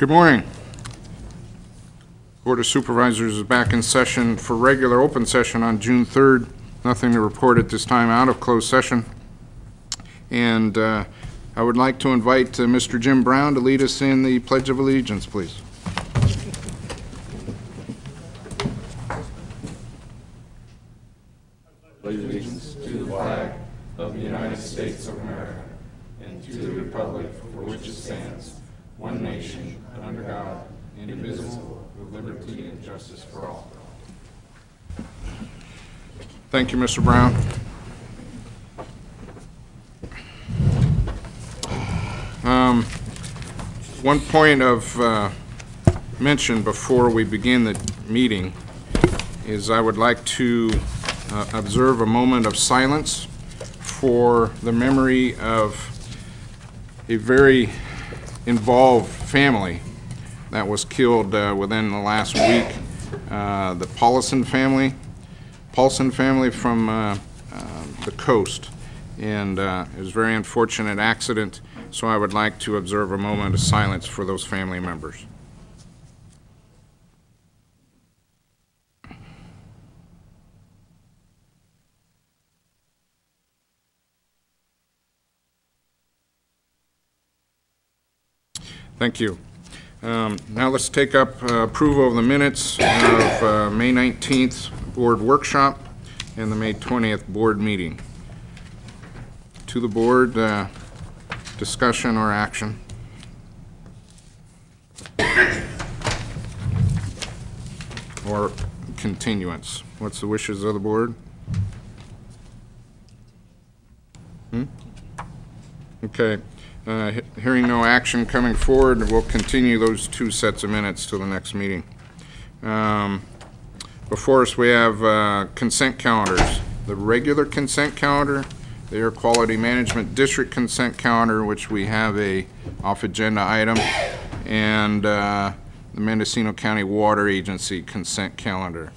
Good morning. Board of Supervisors is back in session for regular open session on June 3rd. Nothing to report at this time out of closed session. And I would like to invite Mr. Jim Brown to lead us in the Pledge of Allegiance, please. Pledge allegiance to the flag of the United States of America and to the republic for which it stands, one nation, under God, indivisible, with liberty and justice for all. Thank you, Mr. Brown. One point of mention before we begin the meeting is I would like to observe a moment of silence for the memory of a very involved family that was killed within the last week. The Paulson family from the coast, and it was a very unfortunate accident, so I would like to observe a moment of silence for those family members. Thank you. Now let's take up approval of the minutes of May 19th board workshop and the May 20th board meeting. To the board, discussion or action? Or continuance? What's the wishes of the board? Okay. Hearing no action coming forward, we'll continue those two sets of minutes till the next meeting. Before us we have consent calendars. The regular consent calendar, the Air Quality Management District consent calendar, which we have a off-agenda item, and the Mendocino County Water Agency consent calendar.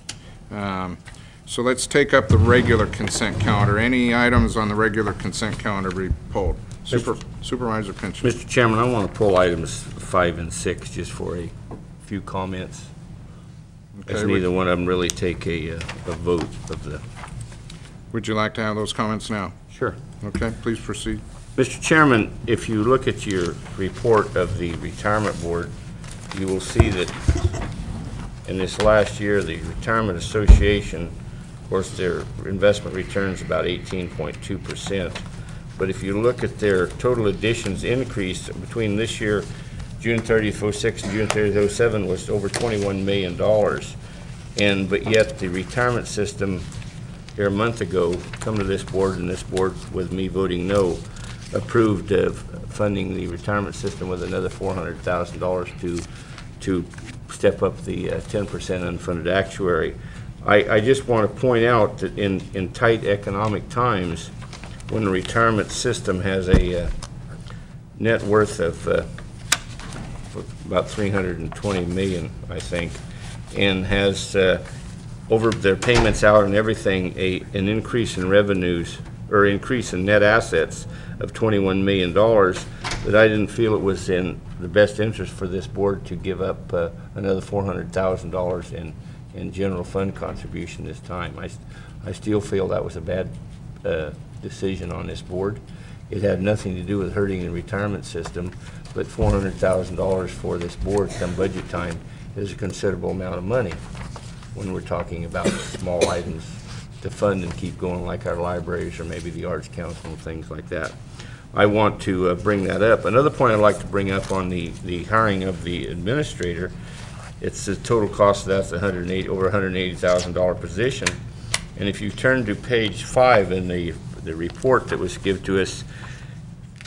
So let's take up the regular consent calendar. Any items on the regular consent calendar be pulled? Supervisor Pinch. Mr. Chairman, I want to pull items 5 and 6 just for a few comments. Okay, as neither one of them really take a vote of the... Would you like to have those comments now? Sure. Okay, please proceed. Mr. Chairman, if you look at your report of the Retirement Board, you will see that in this last year, the Retirement Association, of course, their investment returns about 18.2%. But if you look at their total additions increase between this year, June 30th, 06 and June 30th, 07 was over $21 million. But yet the retirement system here a month ago come to this board, and this board, with me voting no, approved funding the retirement system with another $400,000 to step up the 10% unfunded actuary. I just want to point out that in tight economic times, when the retirement system has a net worth of about $320 million, I think, and has over their payments out and everything an increase in revenues or increase in net assets of $21 million, that I didn't feel it was in the best interest for this board to give up another $400,000 in general fund contribution this time. I still feel that was a bad decision on this board. It had nothing to do with hurting the retirement system, but $400,000 for this board come budget time is a considerable amount of money when we're talking about small items to fund and keep going, like our libraries or maybe the Arts Council and things like that. I want to bring that up. Another point I'd like to bring up on the hiring of the administrator, it's the total cost of that's over $180,000 position. And if you turn to page 5 in the report that was given to us,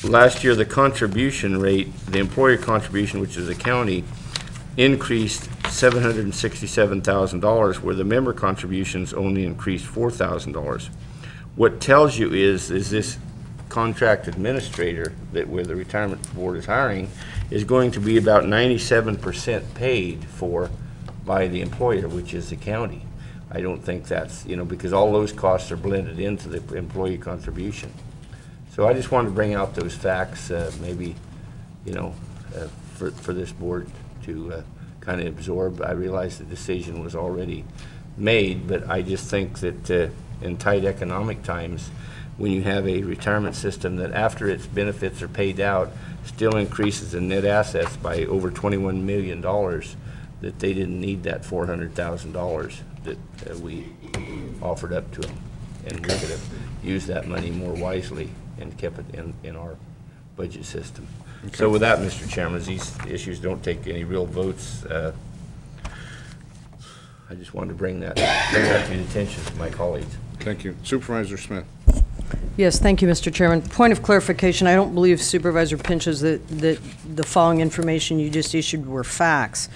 last year the contribution rate, the employer contribution, which is the county, increased $767,000, where the member contributions only increased $4,000. What tells you is this contract administrator that where the retirement board is hiring is going to be about 97% paid for by the employer, which is the county. I don't think that's, because all those costs are blended into the employee contribution. So I just wanted to bring out those facts, maybe, for this board to kind of absorb. I realize the decision was already made, but I just think that in tight economic times, when you have a retirement system that after its benefits are paid out, still increases in net assets by over $21 million, that they didn't need that $400,000 that we offered up to them. And we could have used that money more wisely and kept it in our budget system. Okay. So with that, Mr. Chairman, these issues don't take any real votes. I just wanted to bring that to the attention of my colleagues. Thank you. Supervisor Smith. Yes, thank you, Mr. Chairman. Point of clarification, I don't believe Supervisor Pinches that the following information you just issued were facts.